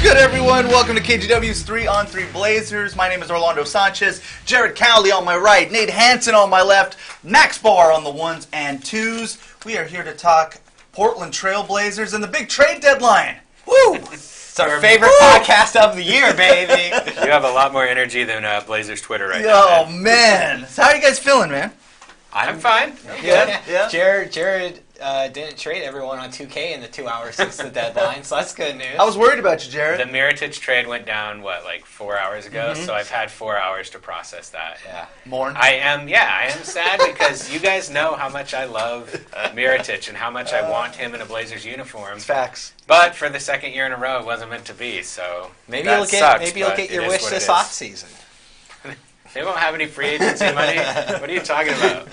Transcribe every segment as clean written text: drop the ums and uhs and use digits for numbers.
good, everyone? Welcome to KGW's 3-on-3 Blazers. My name is Orlando Sanchez. Jared Cowley on my right. Nate Hanson on my left. Max Barr on the ones and twos. We are here to talk Portland Trail Blazers and the big trade deadline. Woo! It's our favorite podcast of the year, baby. You have a lot more energy than Blazers Twitter right now. Oh, man. So how are you guys feeling, man? I'm fine. Yeah. Jared didn't trade everyone on 2K in the 2 hours since the deadline, so that's good news. I was worried about you, Jared. The Mirotic trade went down, like 4 hours ago, so I've had 4 hours to process that. Yeah. Mourn? I am sad because you guys know how much I love Mirotic and how much I want him in a Blazers uniform. It's facts. But for the second year in a row, it wasn't meant to be, so maybe that you'll get your wish this offseason. They won't have any free agency money. What are you talking about?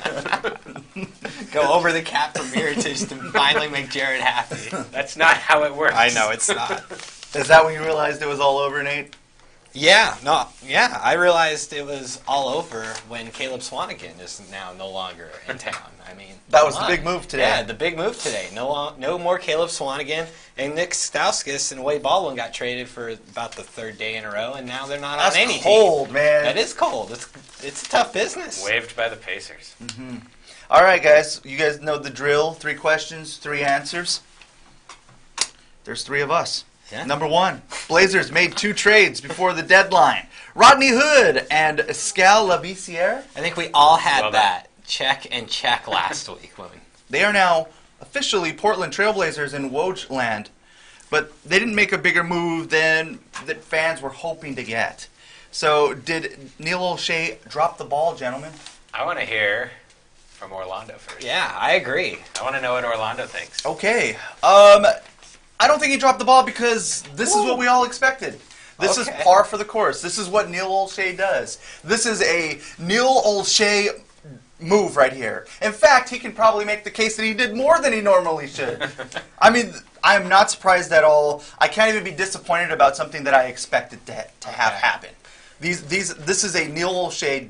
Go over the cap for Mirotic to finally make Jared happy. That's not how it works. I know, it's not. Is that when you realized it was all over, Nate? Yeah, I realized it was all over when Caleb Swanigan is now no longer in town. I mean, that was the big move today. Yeah, the big move today. No more Caleb Swanigan, and Nick Stauskas and Wade Baldwin got traded for about the third day in a row, and now they're not on any team. That's cold, man. That is cold. It's a tough business. Waived by the Pacers. Mm-hmm. All right, guys. You guys know the drill. 3 questions, 3 answers. There's 3 of us. Yeah. Number 1, Blazers made 2 trades before the deadline. Rodney Hood and Skal Labissiere. I think we all had that check and check last week. They are now officially Portland Trailblazers in Woj-land, but they didn't make a bigger move than that fans were hoping to get. So did Neil Olshey drop the ball, gentlemen? I want to hear from Orlando first. Yeah, I agree. I want to know what Orlando thinks. Okay. I don't think he dropped the ball because this is what we all expected. This is par for the course. This is what Neil Olshey does. This is a Neil Olshey move right here. In fact, he can probably make the case that he did more than he normally should. I mean, I'm not surprised at all. I can't even be disappointed about something that I expected to have happen. This is a Neil Olshey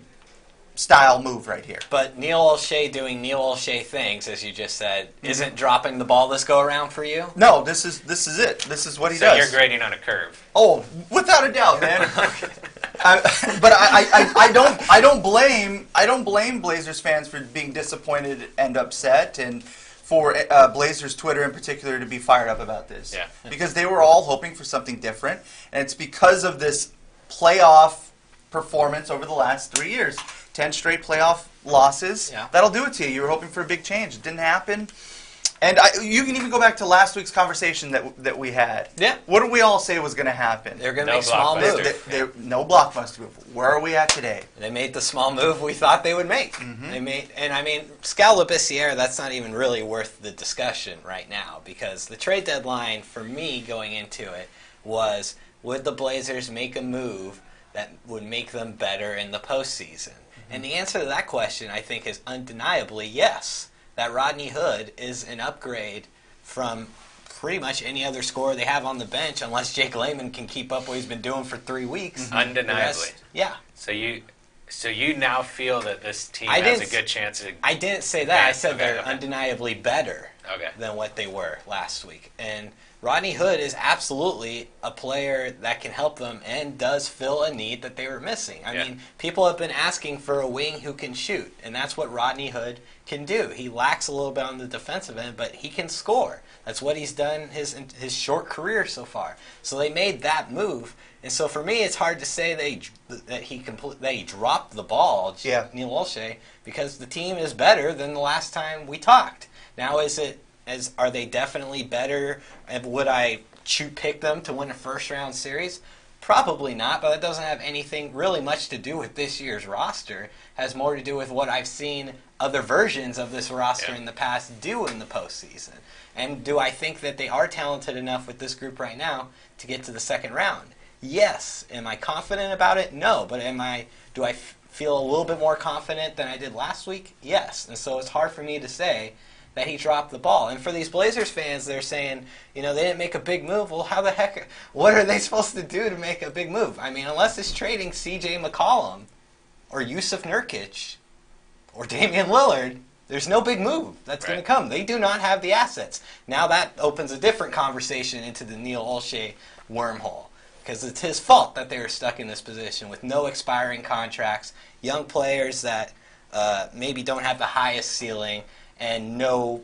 style move right here. But Neil Olshey doing Neil Olshey things, as you just said, isn't dropping the ball this go around for you? No, this is it. This is what he does. So you're grading on a curve. Oh, without a doubt, man. But I don't blame Blazers fans for being disappointed and upset, and for Blazers Twitter in particular to be fired up about this. Yeah. Because they were all hoping for something different, and it's because of this playoff performance over the last 3 years. 10 straight playoff losses. Yeah. That'll do it to you. You were hoping for a big change. It didn't happen. And you can even go back to last week's conversation that we had. Yeah. What did we all say was going to happen? They're going to make small moves. No blockbuster move. Where are we at today? They made the small move we thought they would make. Mm-hmm. Skal Labissiere, that's not even really worth the discussion right now, because the trade deadline for me going into it was, would the Blazers make a move that would make them better in the postseason? And the answer to that question, I think, is undeniably yes. That Rodney Hood is an upgrade from pretty much any other scorer they have on the bench, unless Jake Layman can keep up what he's been doing for 3 weeks. Mm-hmm. Undeniably. Yeah. So you now feel that this team has a good chance to... I didn't say that. I said they're undeniably better than what they were last week. And Rodney Hood is absolutely a player that can help them and does fill a need that they were missing. I mean, people have been asking for a wing who can shoot, and that's what Rodney Hood can do. He lacks a little bit on the defensive end, but he can score. That's what he's done his short career so far. So they made that move, and so for me, it's hard to say that he dropped the ball, Neil Olshey, because the team is better than the last time we talked. Now, are they definitely better? And would I pick them to win a first-round series? Probably not, but that doesn't have anything really much to do with this year's roster. It has more to do with what I've seen other versions of this roster in the past do in the postseason. And do I think that they are talented enough with this group right now to get to the second round? Yes. Am I confident about it? No. But do I feel a little bit more confident than I did last week? Yes. And so it's hard for me to say that he dropped the ball. And for these Blazers fans, they're saying, they didn't make a big move. Well, how the heck, what are they supposed to do to make a big move? I mean, unless it's trading C.J. McCollum or Yusuf Nurkic or Damian Lillard, there's no big move that's going to come. They do not have the assets. Now that opens a different conversation into the Neil Olshey wormhole. because it's his fault that they were stuck in this position with no expiring contracts, young players that maybe don't have the highest ceiling, and no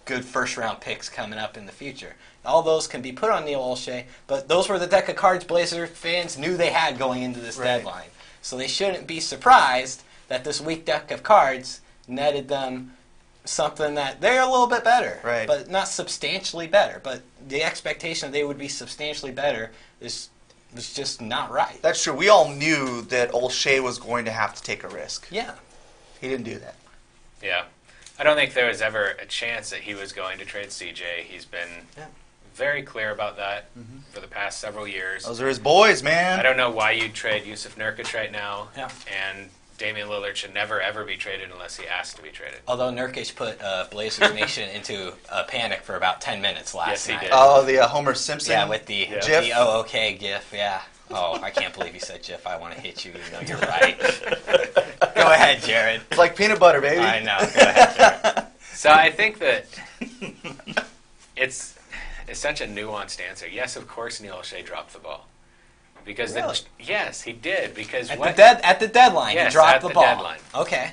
good first-round picks coming up in the future. All those can be put on Neil Olshey, but those were the deck of cards Blazer fans knew they had going into this deadline. So they shouldn't be surprised that this weak deck of cards netted them something that they're a little bit better, but not substantially better. But the expectation that they would be substantially better was just not right. That's true. We all knew that Olshey was going to have to take a risk. Yeah. He didn't do that. Yeah. I don't think there was ever a chance that he was going to trade CJ. He's been very clear about that for the past several years. Those are his boys, man. I don't know why you'd trade Yusuf Nurkic right now. Yeah. And Damian Lillard should never, ever be traded unless he asked to be traded. Although Nurkic put Blazers Nation into a panic for about 10 minutes last night. Yes, he did. Oh, the Homer Simpson with the GIF? the okay GIF, yeah. Oh, I can't believe you said GIF. I want to hit you. You know you're right. Go ahead, Jared. It's like peanut butter, baby. I know. Go ahead, Jared. So I think that it's such a nuanced answer. Yes, of course Neil Olshey dropped the ball. Because really? Yes, he did. Because at the deadline, he dropped the ball. Deadline. Okay.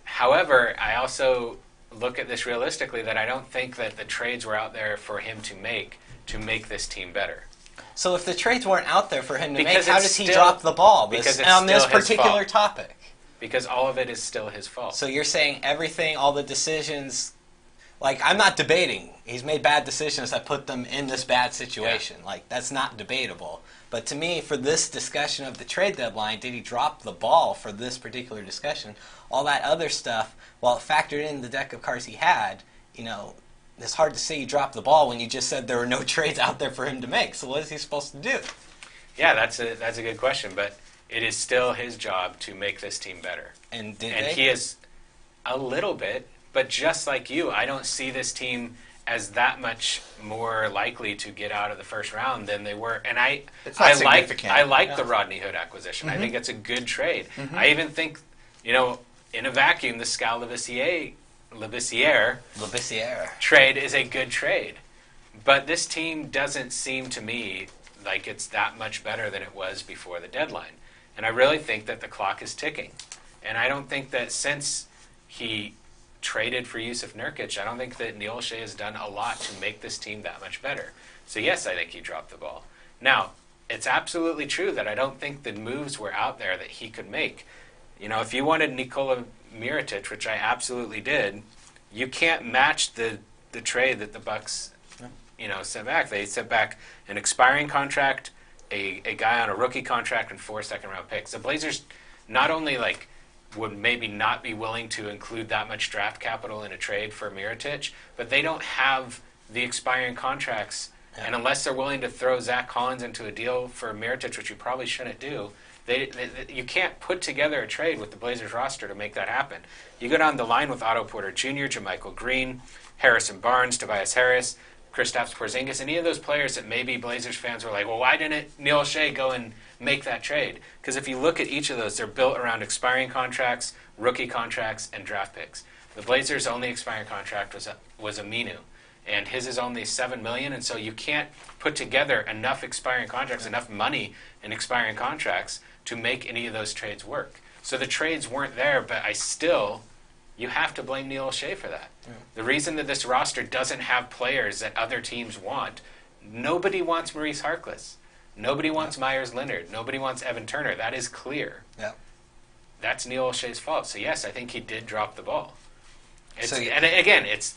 However, I also look at this realistically that I don't think that the trades were out there for him to make this team better. So if the trades weren't out there for him to make, how does he drop the ball on this particular topic? Because all of it is still his fault. So you're saying everything, all the decisions, like, I'm not debating. He's made bad decisions that put them in this bad situation. Yeah. Like, that's not debatable. But to me, for this discussion of the trade deadline, did he drop the ball for this particular discussion? All that other stuff, while it factored in the deck of cards he had, it's hard to say he dropped the ball when you just said there were no trades out there for him to make. So what is he supposed to do? Yeah, that's a good question. But it is still his job to make this team better. And he is a little bit. But just like you, I don't see this team as that much more likely to get out of the first round than they were. And I like the Rodney Hood acquisition. I think it's a good trade. I even think, in a vacuum, the Skal Labissiere trade is a good trade. But this team doesn't seem to me like it's that much better than it was before the deadline. And I really think that the clock is ticking. And I don't think that since he traded for Yusuf Nurkic, I don't think that Neil Olshey has done a lot to make this team that much better. So yes, I think he dropped the ball. Now, it's absolutely true that I don't think the moves were out there that he could make. If you wanted Nikola Mirotic, which I absolutely did, you can't match the trade that the Bucks, sent back. They sent back an expiring contract, a guy on a rookie contract, and 4 second-round picks. The Blazers not only would maybe not be willing to include that much draft capital in a trade for Mirotic, but they don't have the expiring contracts. Yeah. And unless they're willing to throw Zach Collins into a deal for Mirotic, which you probably shouldn't do, you can't put together a trade with the Blazers roster to make that happen. You go down the line with Otto Porter Jr., JaMychal Green, Harrison Barnes, Tobias Harris, Kristaps Porzingis, any of those players that maybe Blazers fans were like, well, why didn't Neil Olshey go and make that trade? Because if you look at each of those, they're built around expiring contracts, rookie contracts, and draft picks. The Blazers' only expiring contract was Aminu, and his is only $7 million, and so you can't put together enough expiring contracts, enough money in expiring contracts to make any of those trades work. So the trades weren't there, but you have to blame Neil Olshey for that. Yeah. The reason that this roster doesn't have players that other teams want, nobody wants Maurice Harkless. Nobody wants Myers Leonard. Nobody wants Evan Turner. That is clear. Yeah. That's Neil Olshey's fault. So yes, I think he did drop the ball. And again, it's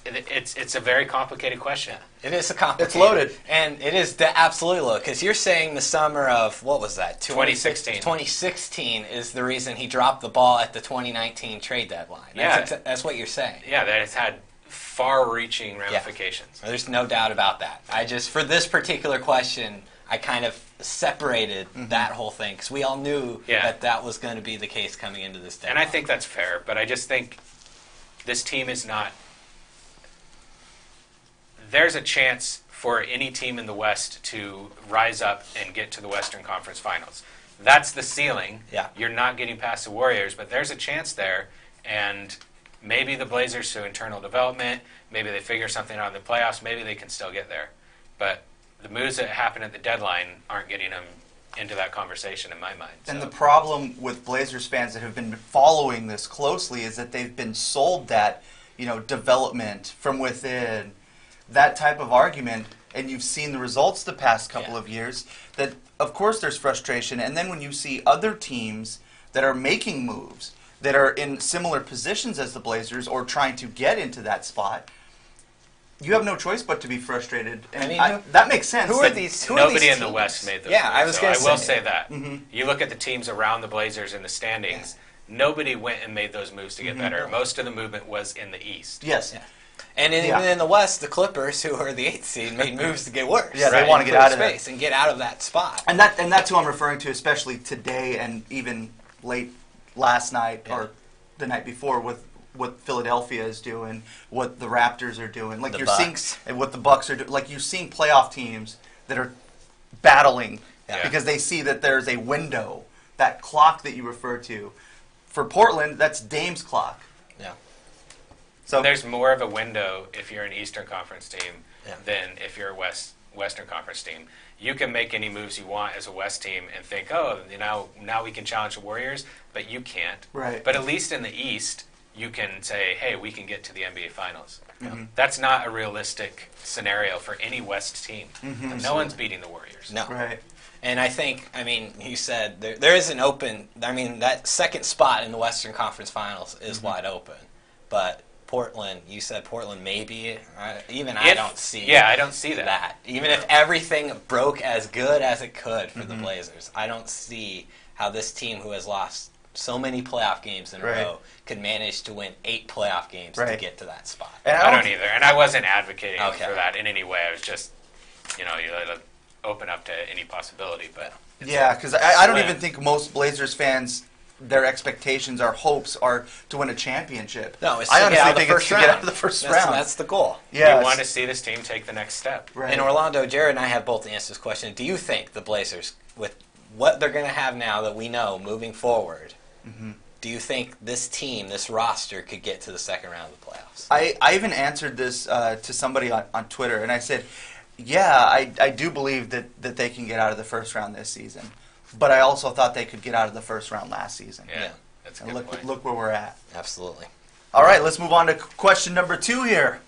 a very complicated question. It is a complicated. It's loaded, and it is absolutely loaded because you're saying the summer of what was that? 2016. 2016 is the reason he dropped the ball at the 2019 trade deadline. That's what you're saying. Yeah, that it's had far-reaching ramifications. Yeah. There's no doubt about that. For this particular question, I kind of separated that whole thing because we all knew that was going to be the case coming into this deadline. And I think that's fair, but I just think this team is not. There's a chance for any team in the West to rise up and get to the Western Conference Finals. That's the ceiling. Yeah. You're not getting past the Warriors, but there's a chance there, and maybe the Blazers through internal development, maybe they figure something out in the playoffs, maybe they can still get there. But the moves that happen at the deadline aren't getting them into that conversation in my mind. So. And the problem with Blazers fans that have been following this closely is that they've been sold that, development from within, that type of argument, and you've seen the results the past couple of years, that of course there's frustration. And then when you see other teams that are making moves, that are in similar positions as the Blazers or trying to get into that spot, you have no choice but to be frustrated. And that makes sense. Nobody in the West made those moves. I will say that. Mm-hmm. You look at the teams around the Blazers in the standings, nobody went and made those moves to get better. Most of the movement was in the East. Yes. Yeah. And even in the West, the Clippers, who are the 8th seed, made moves to get worse. Yeah, they want to get out of space and get out of that spot. And that's who I'm referring to, especially today and even late last night or the night before with what Philadelphia is doing, what the Raptors are doing, like seeing, and what the Bucks are doing. Like you're seeing playoff teams that are battling because they see that there's a window, that clock that you refer to. For Portland, that's Dame's clock. Yeah. So there's more of a window if you're an Eastern Conference team than if you're a Western Conference team. You can make any moves you want as a West team and think, now we can challenge the Warriors, but you can't. Right. But at least in the East, you can say, hey, we can get to the NBA Finals. Mm-hmm. That's not a realistic scenario for any West team. Mm-hmm. No one's beating the Warriors. No. Right. And I think, you said there is an open, that second spot in the Western Conference Finals is wide open. But Portland, you said Portland maybe, I don't see I don't see that. Even if everything broke as good as it could for the Blazers, I don't see how this team who has lost so many playoff games in a row could manage to win 8 playoff games to get to that spot. And I don't either. And I wasn't advocating for that in any way. I was just, you let it open up to any possibility. But because I don't even think most Blazers fans, their expectations or hopes are to win a championship. No, it's I honestly think it's to get out of the first round. That's the goal. Yes. You want to see this team take the next step. Right. And Orlando, Jared and I have both answered this question. Do you think the Blazers, with what they're going to have now that we know moving forward, do you think this team, this roster, could get to the second round of the playoffs? I even answered this to somebody on Twitter, and I said, I do believe that they can get out of the first round this season. But I also thought they could get out of the first round last season. Yeah. That's a good point. Look where we're at. Absolutely. All right, let's move on to question number 2 here.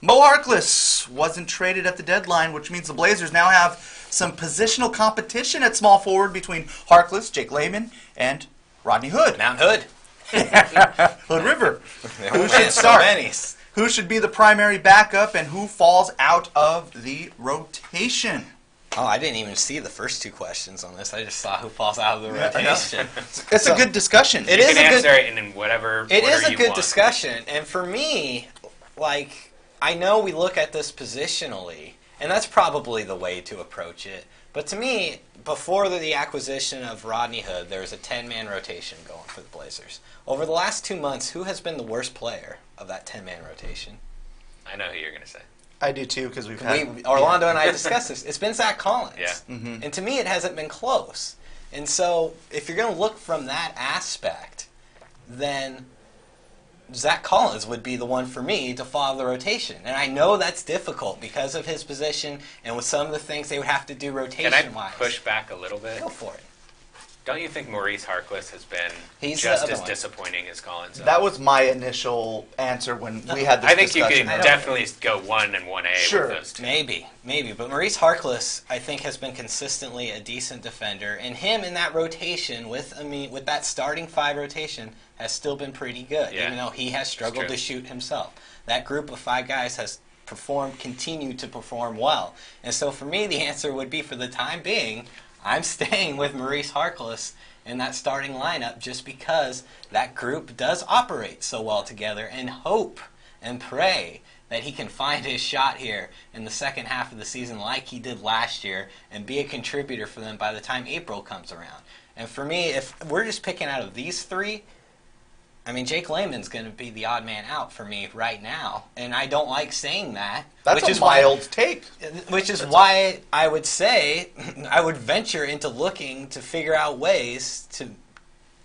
Mo Harkless wasn't traded at the deadline, which means the Blazers now have some positional competition at small forward between Harkless, Jake Layman, and Rodney Hood. Mount Hood. Hood River. Who should start? Who should be the primary backup, and who falls out of the rotation? Oh, I didn't even see the first 2 questions on this. I just saw who falls out of the rotation. It's a good discussion. You can answer it in whatever order you want. It is a good discussion. And for me, I know we look at this positionally, and that's probably the way to approach it. But to me, before the acquisition of Rodney Hood, there was a 10-man rotation going for the Blazers. Over the last 2 months, who has been the worst player of that 10-man rotation? I know who you're going to say. I do too, because Orlando and I discussed this. It's been Zach Collins. Yeah. Mm-hmm. And to me, it hasn't been close. And so, if you're going to look from that aspect, then Zach Collins would be the one for me to follow the rotation. And I know that's difficult because of his position and with some of the things they would have to do rotation-wise. Can I push back a little bit? Go for it. Don't you think Maurice Harkless has been just as disappointing as Collins? That was my initial answer when we had this discussion. I think you could definitely go 1 and 1A with those 2. Maybe. But Maurice Harkless, I think, has been consistently a decent defender. And him in that rotation, with that starting 5 rotation, has still been pretty good, even though he has struggled to shoot himself. That group of 5 guys has continued to perform well. And so for me, the answer would be, for the time being, I'm staying with Maurice Harkless in that starting lineup just because that group does operate so well together, and hope and pray that he can find his shot here in the second half of the season like he did last year and be a contributor for them by the time April comes around. And for me, if we're just picking out of these 3, Jake Layman's going to be the odd man out for me right now, and I don't like saying that. That's a mild take. Which is why I would say I would venture into looking to figure out ways to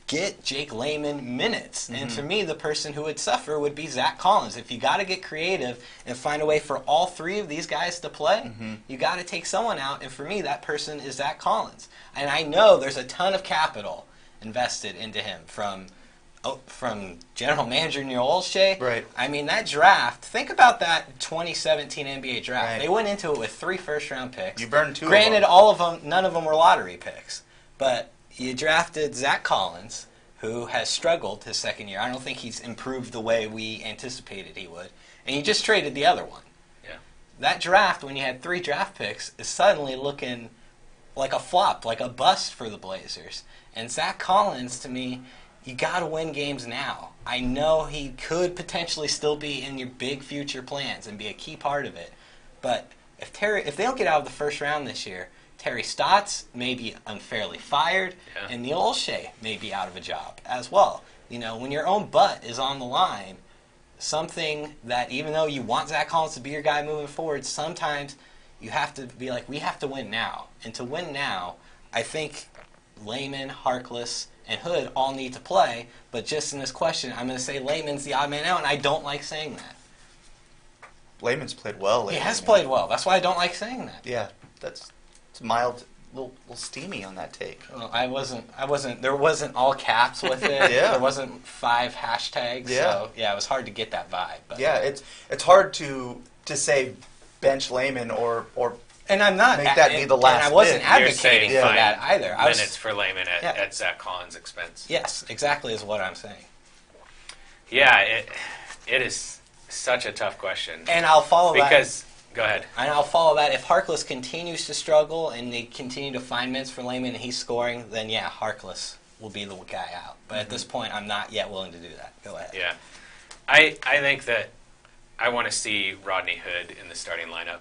get Jake Layman minutes. And to me, the person who would suffer would be Zach Collins. If you got to get creative and find a way for all three of these guys to play, you got to take someone out. And for me, that person is Zach Collins. And I know there's a ton of capital invested into him from general manager Neil Olshey. Right. I mean, that draft, think about that 2017 NBA draft. Right. They went into it with 3 first-round picks. You burned 2 Granted, of them. all of them, none of them were lottery picks. But you drafted Zach Collins, who has struggled his second year. I don't think he's improved the way we anticipated he would. And you just traded the other one. Yeah. That draft, when you had 3 draft picks, is suddenly looking like a flop, like a bust for the Blazers. And Zach Collins, to me, you got to win games now. I know he could potentially still be in your big future plans and be a key part of it. But if they don't get out of the first round this year, Terry Stotts may be unfairly fired, and Neil Olshey may be out of a job as well. You know, when your own butt is on the line, something that even though you want Zach Collins to be your guy moving forward, sometimes you have to be like, we have to win now. And to win now, I think Layman, Harkless, and Hood all need to play, but just in this question, I'm going to say Layman's the odd man out, and I don't like saying that. Layman's played well lately. He has played well. That's why I don't like saying that. Yeah, it's mild, little steamy on that take. Well, I wasn't. There wasn't all caps with it. Yeah. There wasn't 5 hashtags. Yeah. So yeah, it was hard to get that vibe. But. Yeah, it's hard to say bench Layman or and I'm not make that be the last. And I wasn't bit. advocating for that either. Minutes for Layman at Zach Collins' expense. Yes, exactly is what I'm saying. Yeah, it is such a tough question. And I'll follow because go ahead. And I'll follow that. If Harkless continues to struggle and they continue to find minutes for Layman and he's scoring, then yeah, Harkless will be the guy out. But at this point, I'm not yet willing to do that. Go ahead. Yeah, I think that I want to see Rodney Hood in the starting lineup.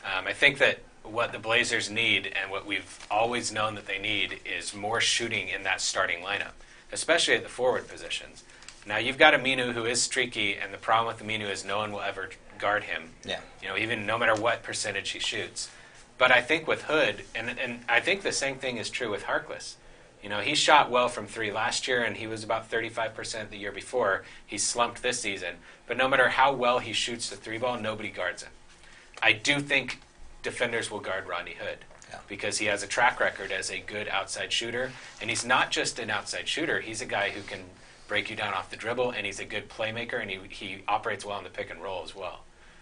I think that what the Blazers need and what we've always known that they need is more shooting in that starting lineup, especially at the forward positions. Now, you've got Aminu who is streaky, and the problem with Aminu is no one will ever guard him. Yeah. You know, even no matter what percentage he shoots. But I think with Hood, and I think the same thing is true with Harkless. You know, he shot well from 3 last year, and he was about 35% the year before. He slumped this season. But no matter how well he shoots the 3-ball, nobody guards him. I do think defenders will guard Rodney Hood because he has a track record as a good outside shooter. And he's not just an outside shooter. He's a guy who can break you down off the dribble, and he's a good playmaker, and he operates well in the pick and roll as well.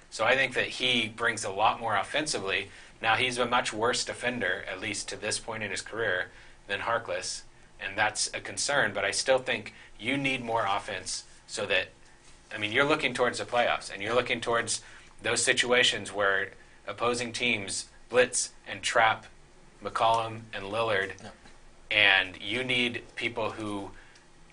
So I think that he brings a lot more offensively. Now, he's a much worse defender, at least to this point in his career, than Harkless, and that's a concern. But I still think you need more offense so that, I mean, you're looking towards the playoffs, and you're looking towards those situations where opposing teams blitz and trap McCollum and Lillard, and you need people who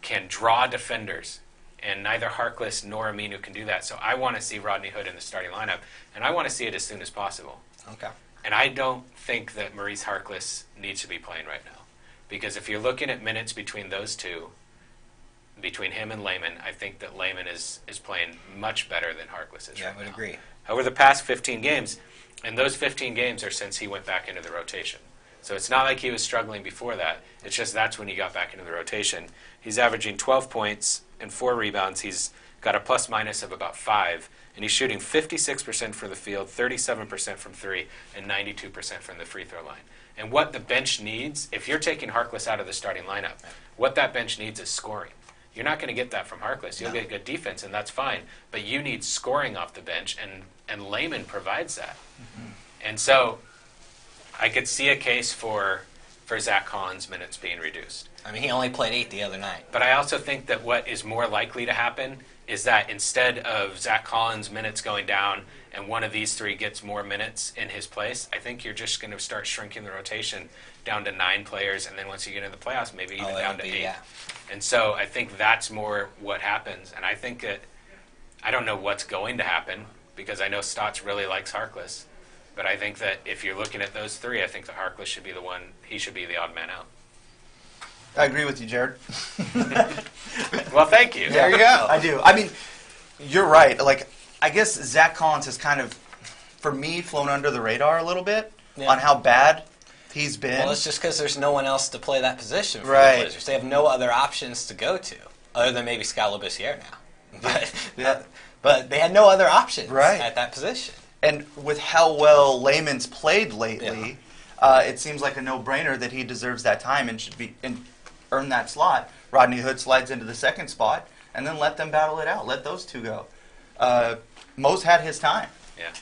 can draw defenders, and neither Harkless nor Aminu can do that. So I want to see Rodney Hood in the starting lineup, and I want to see it as soon as possible. Okay. And I don't think that Maurice Harkless needs to be playing right now, because if you're looking at minutes between those two, between him and Layman, I think that Layman is playing much better than Harkless is right now. I would agree. Over the past 15 games, and those 15 games are since he went back into the rotation. So it's not like he was struggling before that. It's just that's when he got back into the rotation. He's averaging 12 points and 4 rebounds. He's got a plus-minus of about 5, and he's shooting 56% from the field, 37% from 3, and 92% from the free throw line. And what the bench needs, if you're taking Harkless out of the starting lineup, what that bench needs is scoring. You're not going to get that from Harkless. You'll get good defense, and that's fine. But you need scoring off the bench, and Layman provides that. Mm-hmm. And so I could see a case for Zach Collins' minutes being reduced. I mean, he only played 8 the other night. But I also think that what is more likely to happen is that instead of Zach Collins' minutes going down and one of these 3 gets more minutes in his place, I think you're just going to start shrinking the rotation down to 9 players, and then once you get into the playoffs, maybe even down to 8. Yeah. And so I think that's more what happens. And I think that I don't know what's going to happen because I know Stotts really likes Harkless. But I think that if you're looking at those 3, I think that Harkless should be the one. He should be the odd man out. I agree with you, Jared. Well, thank you. There you go. I do. I mean, you're right. Like, I guess Zach Collins has kind of, for me, flown under the radar a little bit on how bad he's been. Well, it's just because there's no one else to play that position for the Right. Blazers. They have no other options to go to, other than maybe Scott Labissiere now. But they had no other options at that position. And with how well Layman's played lately, it seems like a no-brainer that he deserves that time and should be earn that slot. Rodney Hood slides into the second spot, and then let them battle it out. Let those two go. Mo's had his time. Yeah.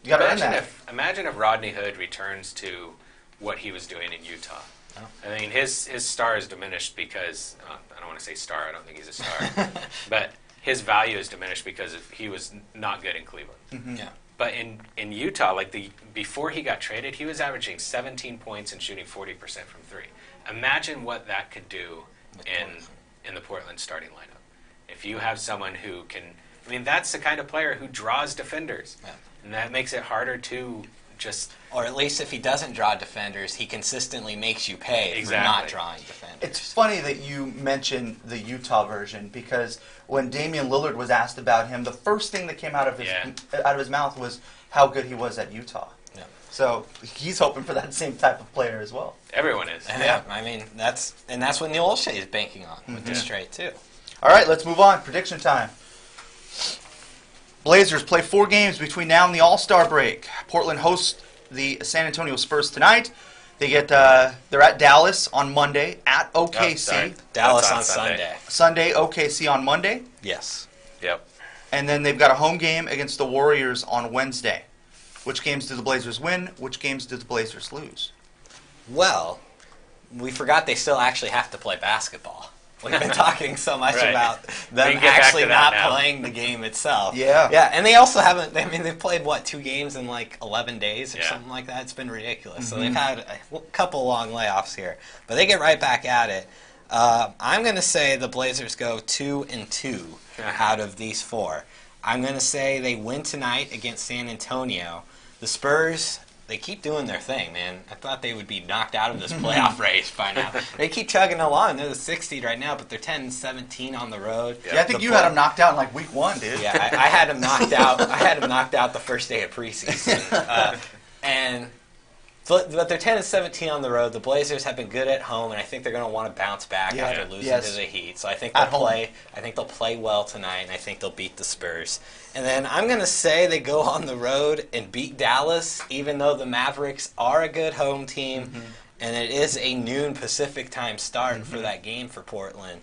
You got to earn that. Imagine if Rodney Hood returns to what he was doing in Utah. Oh. I mean, his star is diminished because I don't want to say star. I don't think he's a star, but his value is diminished because he was not good in Cleveland. Mm-hmm. Yeah. But in Utah, before he got traded, he was averaging 17 points and shooting 40% from three. Imagine what that could do in the Portland starting lineup. If you have someone who can, I mean, that's the kind of player who draws defenders, and that makes it harder to just. Or at least if he doesn't draw defenders, he consistently makes you pay for not drawing defenders. It's funny that you mention the Utah version because when Damian Lillard was asked about him, the first thing that came out of his mouth was how good he was at Utah. Yeah. So he's hoping for that same type of player as well. Everyone is. Yeah. I mean, that's what Neil Olshey is banking on with this trade too. All right, let's move on. Prediction time. Blazers play 4 games between now and the All-Star break. Portland hosts the San Antonio Spurs tonight. They're at Dallas on Monday, at OKC. Dallas on Sunday. Sunday, OKC on Monday. Yes. Yep. And then they've got a home game against the Warriors on Wednesday. Which games do the Blazers win? Which games do the Blazers lose? Well, we forgot they still actually have to play basketball. We've been talking so much about them actually not playing the game itself. Yeah. Yeah, and they also haven't, I mean, they've played, 2 games in 11 days or something like that? It's been ridiculous. Mm-hmm. So they've had a couple long layoffs here. But they get right back at it. I'm going to say the Blazers go 2-2 out of these 4. I'm going to say they win tonight against San Antonio. The Spurs, they keep doing their thing, man. I thought they would be knocked out of this playoff race by now. They keep chugging along. They're the 6th seed right now, but they're 10-17 on the road. Yeah, I think you had them knocked out in week 1, dude. Yeah, I had them knocked out. I had them knocked out the first day of preseason. But they're 10-17 on the road. The Blazers have been good at home, and I think they're going to want to bounce back after losing to the Heat. So I think they'll play. I think they'll play well tonight, and I think they'll beat the Spurs. And then I'm going to say they go on the road and beat Dallas, even though the Mavericks are a good home team, and it is a noon Pacific time start for that game for Portland.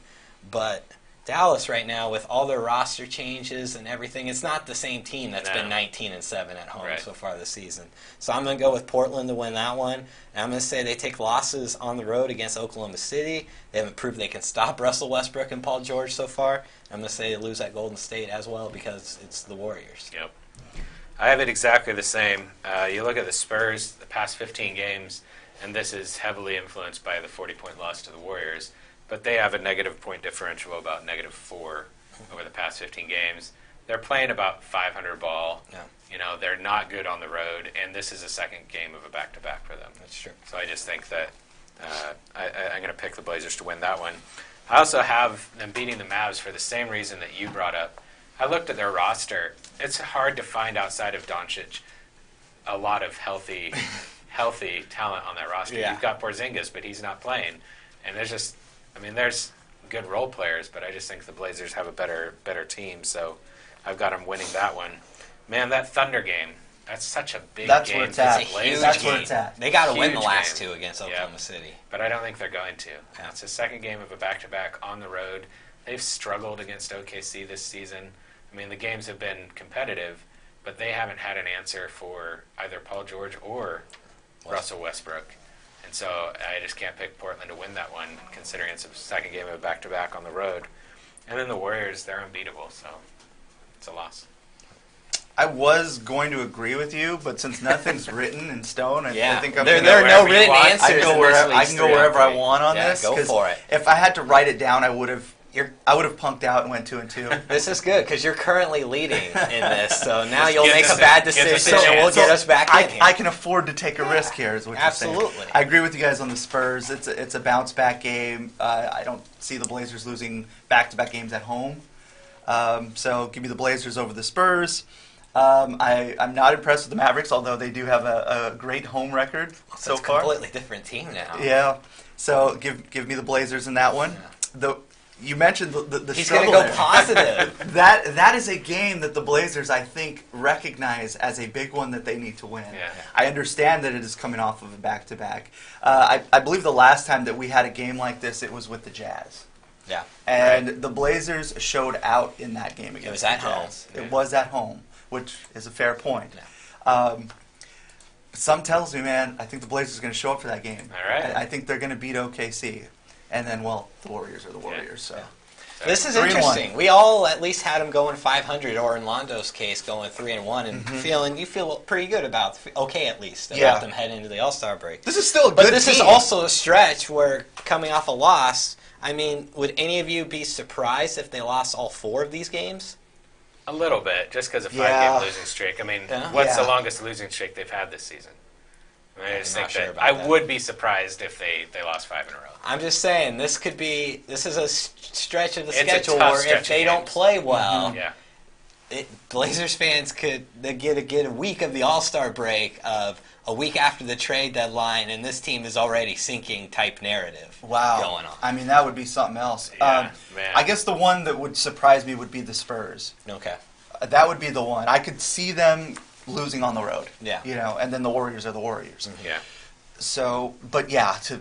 But Dallas right now, with all their roster changes and everything, it's not the same team that's been 19-7 at home so far this season. So I'm going to go with Portland to win that one. And I'm going to say they take losses on the road against Oklahoma City. They haven't proved they can stop Russell Westbrook and Paul George so far. I'm going to say they lose at Golden State as well because it's the Warriors. Yep. I have it exactly the same. You look at the Spurs, the past 15 games, and this is heavily influenced by the 40-point loss to the Warriors. But they have a negative point differential of about -4 over the past 15 games. They're playing about 500 ball. Yeah. You know, they're not good on the road, and this is a second game of a back-to-back for them. That's true. So I just think that I'm going to pick the Blazers to win that one. I also have them beating the Mavs for the same reason that you brought up. I looked at their roster. It's hard to find outside of Doncic a lot of healthy talent on that roster. Yeah. You've got Porzingis, but he's not playing. And there's good role players, but I just think the Blazers have a better team, so I've got them winning that one. Man, that Thunder game, that's such a big that's game. Where it's at. It's a huge that's game. Where it's at. They got to win the last 2 against Oklahoma City. But I don't think they're going to. Yeah. It's the second game of a back-to-back on the road. They've struggled against OKC this season. I mean, the games have been competitive, but they haven't had an answer for either Paul George or Russell Westbrook. And so I just can't pick Portland to win that one, considering it's a second game of a back-to-back on the road. And then the Warriors, they're unbeatable, so it's a loss. I was going to agree with you, but since nothing's written in stone, I think I'm there are no written answers. I can go wherever I want on this. Go for it. If I had to write it down, I would have punked out and went 2-2. This is good because you're currently leading in this, so now you'll make a bad decision and we'll get us back in here. I can afford to take a risk here, is what you're saying. Absolutely. I agree with you guys on the Spurs. It's a bounce back game. I don't see the Blazers losing back-to-back games at home. So give me the Blazers over the Spurs. I'm not impressed with the Mavericks, although they do have a great home record so far. It's a completely different team now. Yeah. So give me the Blazers in that one. Yeah. You mentioned the He's struggle going to go there. positive. That is a game that the Blazers, I think, recognize as a big one that they need to win. Yeah. I understand that it is coming off of a back-to-back. I believe the last time that we had a game like this, it was with the Jazz. Yeah. And the Blazers showed out in that game against It was at the Jazz. home. It was at home, which is a fair point. Yeah. Some tells me, man, I think the Blazers are going to show up for that game. All right. I think they're going to beat OKC. And then, well, the Warriors are the Warriors. So this is 3-1. interesting. We all at least had him going 500, or in Londo's case, going 3-1, and you feel pretty good about at least about them heading into the All-Star break. This is still a good But this team. is also a stretch where coming off a loss. I mean, would any of you be surprised if they lost all 4 of these games? A little bit, just because of 5-game losing streak. I mean, what's the longest losing streak they've had this season? I just think that I would be surprised if they lost 5 in a row. I'm just saying this is a stretch of the schedule where if they don't play well, Blazers fans could get a week of the All-Star break of a week after the trade deadline, and this team is already sinking type narrative going on. I mean, that would be something else. Yeah, man. I guess the one that would surprise me would be the Spurs. Okay. That would be the one. I could see them losing on the road. Yeah. And then the Warriors are the Warriors. Yeah. So, but yeah, to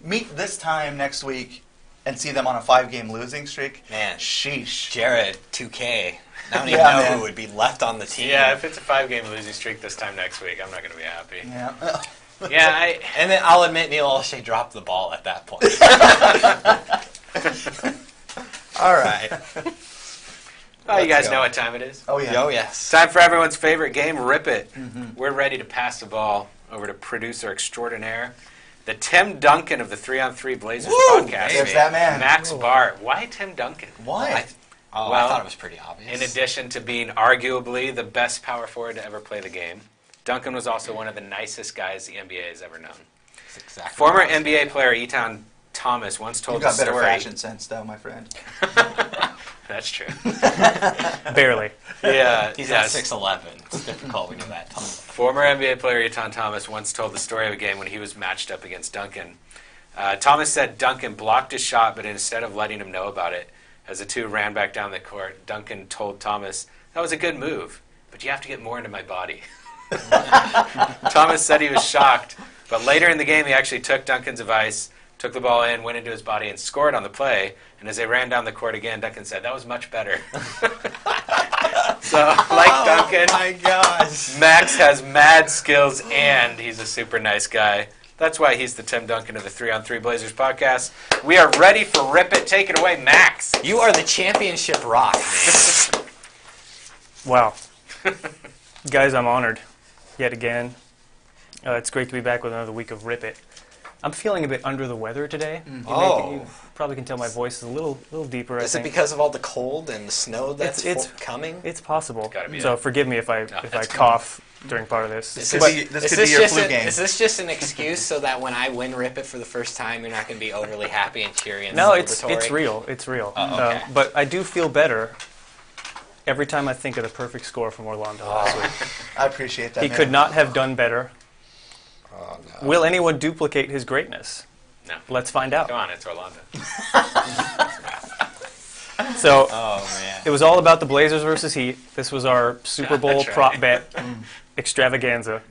meet this time next week and see them on a 5-game losing streak, man, sheesh. Jared, 2K. I don't even know who would be left on the team. Yeah, if it's a 5-game losing streak this time next week, I'm not going to be happy. Yeah. And then I'll admit Neil Olshey dropped the ball at that point. All right. Oh, you guys know what time it is? Oh, yeah. Oh, yes. Time for everyone's favorite game, Rip It. We're ready to pass the ball over to producer extraordinaire, the Tim Duncan of the 3-on-3 Blazers podcast. There's that man. Max Bart. Why Tim Duncan? Why? I thought it was pretty obvious. In addition to being arguably the best power forward to ever play the game, Duncan was also one of the nicest guys the NBA has ever known. That's exactly Former NBA player Etan Thomas once told the story. You got better fashion sense, though, my friend. That's true. Barely. Yeah. He's at 6'11". It's difficult when you're that tall. Former NBA player Etan Thomas once told the story of a game when he was matched up against Duncan. Thomas said Duncan blocked his shot, but instead of letting him know about it, as the two ran back down the court, Duncan told Thomas, "That was a good move, but you have to get more into my body." Thomas said he was shocked, but later in the game he actually took Duncan's advice, took the ball in, went into his body, and scored on the play. And as they ran down the court again, Duncan said, "That was much better." So, like Duncan, oh my gosh, Max has mad skills, and he's a super nice guy. That's why he's the Tim Duncan of the 3-on-3 Blazers podcast. We are ready for Rip It. Take it away, Max. You are the championship rock. Wow. Guys, I'm honored yet again. It's great to be back with another week of Rip It. I'm feeling a bit under the weather today. You probably can tell my voice is a little deeper. Is it because of all the cold and the snow that's coming? It's possible. It's gotta be so forgive me if I cough during part of this. This could be your flu game. Is this just an excuse so that when I win Rip It for the first time, you're not going to be overly happy and cheery and No, celebratory? it's real. It's real. Oh, okay. But I do feel better every time I think of the perfect score from Orlando last week. I appreciate that. He could not have done better. Oh, no. Will anyone duplicate his greatness? No. Let's find out. Come on, it's Orlando. So, man. It was all about the Blazers versus Heat. This was our Super Bowl That's right. prop bet extravaganza.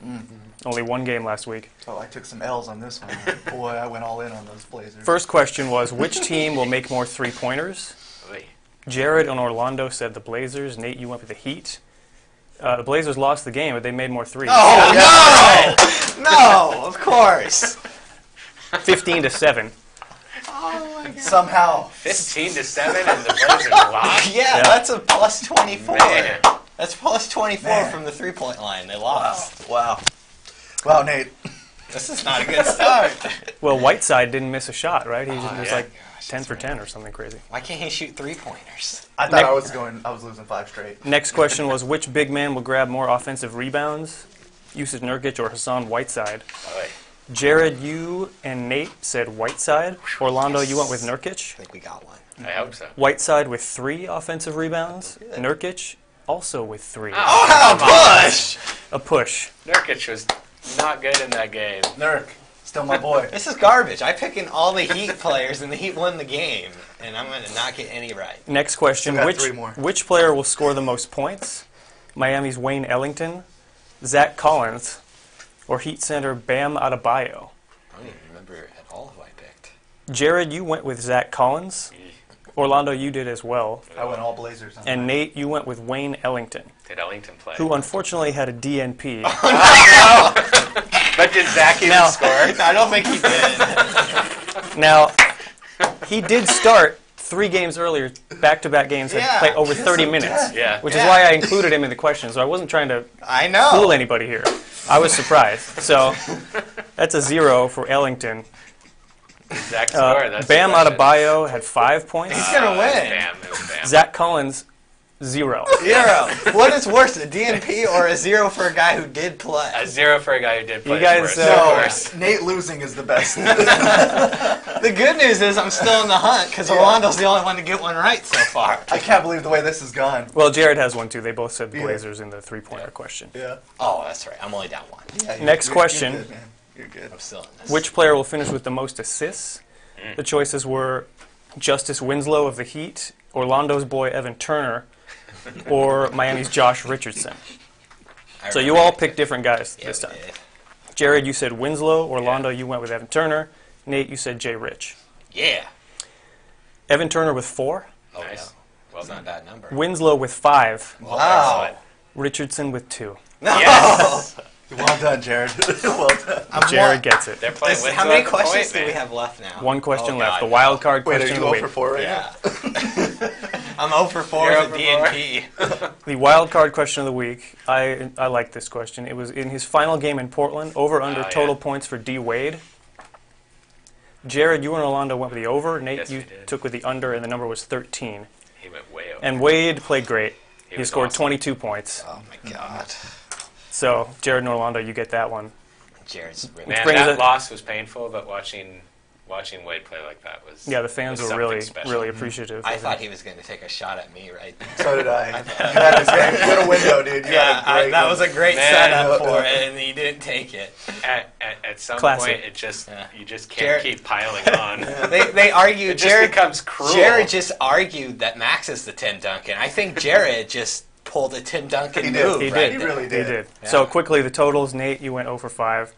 Only one game last week. Oh, I took some L's on this one. Boy, I went all in on those Blazers. First question was, which team will make more three-pointers? Oy. Jared and Orlando said the Blazers. Nate, you went with the Heat. The Blazers lost the game, but they made more threes. Oh, no! No, of course. 15-7. Oh, my God. Somehow. 15-7 and the Blazers lost? Yeah, that's a plus 24. Man. That's plus 24 from the three-point line. They lost. Wow, Nate. This is not a good start. Well, Whiteside didn't miss a shot, right? He was yeah. like 10 for 10 or something crazy. Why can't he shoot three-pointers? I thought I was losing 5 straight. Next question was, which big man will grab more offensive rebounds? Yusuf Nurkic or Hassan Whiteside? Oy. Jared, you and Nate said Whiteside. Orlando, you went with Nurkic. I think we got one. I hope so. Whiteside with 3 offensive rebounds. Nurkic also with 3. Push! A push. Nurkic was not good in that game. Nurk, still my boy. This is garbage. I pick in all the Heat players, and the Heat won the game, and I'm going to not get any right. Next question. Still got 3 more. Which player will score the most points? Miami's Wayne Ellington, Zach Collins, or Heat center Bam Adebayo? I don't even remember at all who I picked. Jared, you went with Zach Collins. Orlando, you did as well. I went all Blazers. And Nate, you went with Wayne Ellington. Did Ellington play? Who unfortunately had a DNP. But did Zach even score? I don't think he did. Now, he did start 3 games earlier, back-to-back games, had played over 30 minutes. Yeah. Which is why I included him in the question, so I wasn't trying to I fool anybody here. I was surprised. So, that's a 0 for Ellington. Zach scored. That's Bam Adebayo had 5 points. He's going to win. Bam, it was Bam. Zach Collins, 0. 0. What is worse, a DNP or a 0 for a guy who did play? A 0 for a guy who did play. You guys, worse. Nate losing is the best. The good news is I'm still in the hunt because Orlando's the only one to get one right so far. I can't believe the way this has gone. Well, Jared has one too. They both said Blazers in the 3-pointer question. Yeah. Oh, that's right. I'm only down 1. Yeah, Next question. You're good, man. You're good. I'm still in this. Which player will finish with the most assists? The choices were Justice Winslow of the Heat, Orlando's boy Evan Turner, or Miami's Josh Richardson. So you all picked different guys this time. Jared, you said Winslow. Orlando, you went with Evan Turner. Nate, you said Jay Rich. Yeah. Evan Turner with 4. Oh, Nice. no. Well It's not a bad number. Winslow with 5. Wow. Richardson with 2. Yes. Well done, Jared. Well done. Jared gets it. They're playing How many Winslow at the questions point, do we man. have left now? 1 question left. God, The wild card Wait, are question you of the 0 week. for 4 right Yeah. now? I'm 0 for 4 You're with the 0 for DNP. The wild card question of the week. I like this question. It was in his final game in Portland. Over under total points for D Wade. Jared, you and Orlando went with the over. Nate, Yes, you we did. took with the under, and the number was 13. He went way over. And Wade played great. He was scored awesome. 22 points. Oh, my God. So Jared and Orlando, you get that one. Jared's Man, brings that it- loss was painful, but watching Wade play like that was Yeah, the fans was were something really, special. really appreciative. I of thought it. he was going to take a shot at me right there. So did I. What a window, dude. You had a great that was a great Man. setup for it, and he didn't take it. At some Classic. point, it just you just Jared- can't keep piling on. They argued. It just Jared becomes cruel. Jared just argued that Max is the Tim Duncan. I think Jared just pulled a Tim Duncan He did. move. He right did. there. really He did. did. Yeah. So quickly, the totals. Nate, you went 0 for 5.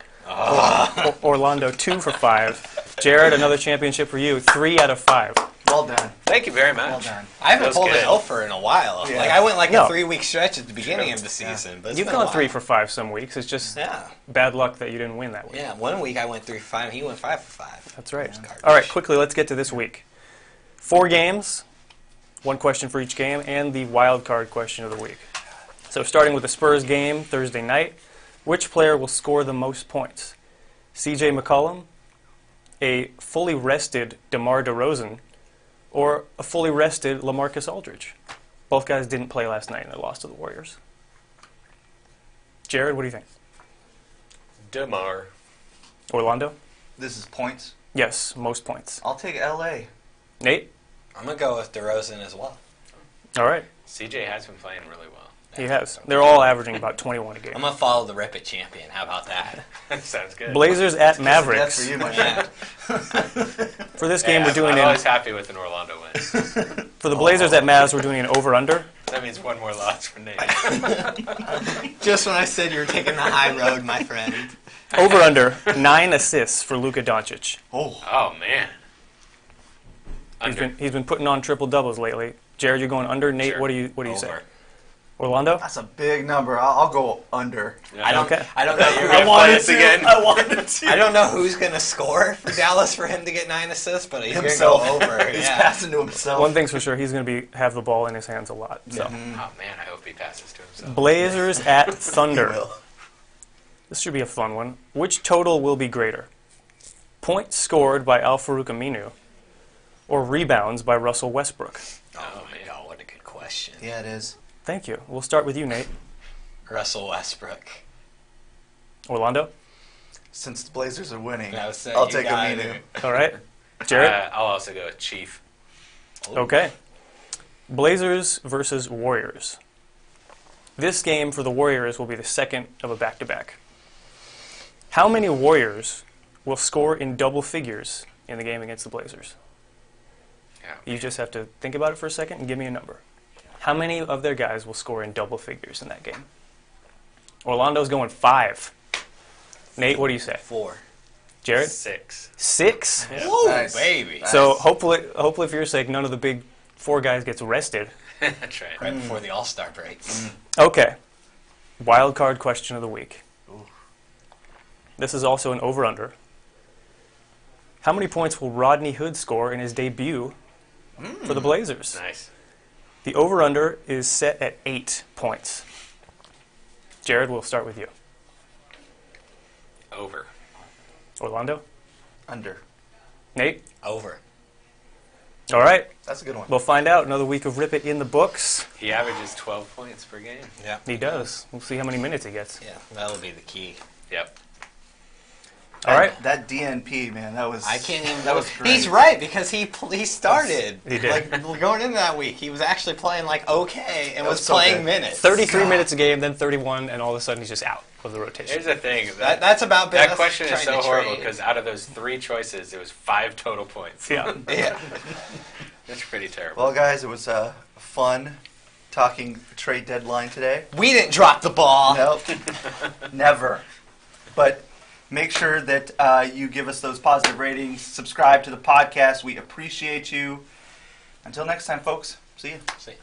Orlando, 2 for 5. Jared, another championship for you. 3 out of 5. Well done. Thank you very much. Well done. I haven't Feels pulled an good. offer in a while. Yeah. Like I went like No. a 3-week stretch at the beginning of the season. But it's You've been a gone while. 3 for 5 some weeks. It's just Yeah. bad luck that you didn't win that week. Yeah. 1 week I went 3 for 5. He went 5 for 5. That's right. Garbage. All right, quickly, let's get to this week. 4 games, 1 question for each game, and the wild card question of the week. So starting with the Spurs game Thursday night, which player will score the most points? C.J. McCollum, a fully rested DeMar DeRozan, or a fully rested LaMarcus Aldridge? Both guys didn't play last night and they lost to the Warriors. Jared, what do you think? DeMar. Orlando? This is points. Yes, most points. I'll take L.A. Nate? I'm gonna go with DeRozan as well. All right. CJ has been playing really well. He has. They're all averaging about 21 a game. I'm gonna follow the Rip It champion. How about that? Sounds good. Blazers at That's Mavericks. for you, my Yeah. friend. For this game, we're doing I'm an always happy with an Orlando win. for the Blazers at Mavs. We're doing an over/under. That means 1 more loss for Nate. Just when I said you were taking the high road, my friend. Over/under 9 assists for Luka Doncic. Oh man. He's been putting on triple doubles lately. Jared, you're going under. Nate, Sure. what do you say? Over. Orlando? That's a big number. I'll go under. I don't. Okay. I don't know. You're gonna play us again. I wanted to. I don't know who's gonna score for Dallas for him to get 9 assists, but he's Himself. gonna go over. He's Yeah. passing to himself. One thing's for sure, he's going to have the ball in his hands a lot. So, Oh man, I hope he passes to himself. Blazers at He Thunder. will. This should be a fun one. Which total will be greater? Points scored by Al-Farouq Aminu or rebounds by Russell Westbrook? Oh my God, what a good question. Yeah, it is. Thank you. We'll start with you, Nate. Russell Westbrook. Orlando? Since the Blazers are winning, I was saying, I'll you take got Aminu. it. All right. Jared? I'll also go with Chief. Okay. Blazers versus Warriors. This game for the Warriors will be the second of a back-to-back. How many Warriors will score in double figures in the game against the Blazers? You just have to think about it for a second and give me a number. How many of their guys will score in double figures in that game? Orlando's going 5. Nate, what do you say? 4. Jared? 6. 6? Yeah. Woo, nice. Baby. So hopefully for your sake, none of the big 4 guys gets rested. That's right. Right before the All-Star break. Okay. Wild card question of the week. Ooh. This is also an over-under. How many points will Rodney Hood score in his debut for the Blazers? Nice. The over-under is set at 8 points. Jared, we'll start with you. Over. Orlando? Under. Nate? Over. All right. That's a good one. We'll find out. Another week of Rip It in the books. He averages 12 points per game. Yeah. He does. We'll see how many minutes he gets. Yeah, that'll be the key. Yep. All right. That DNP, man, that was... I can't even... That was great. He's right, because he started. He did. Like, going into that week, he was actually playing, like, okay, and was playing minutes. 33 minutes a game, then 31, and all of a sudden he's just out of the rotation. Here's the thing. That's about... That question is so horrible, because out of those 3 choices, it was 5 total points. Yeah. Yeah. That's pretty terrible. Well, guys, it was fun talking trade deadline today. We didn't drop the ball. Nope. Never. But... make sure that you give us those positive ratings. Subscribe to the podcast. We appreciate you. Until next time, folks. See you. See you.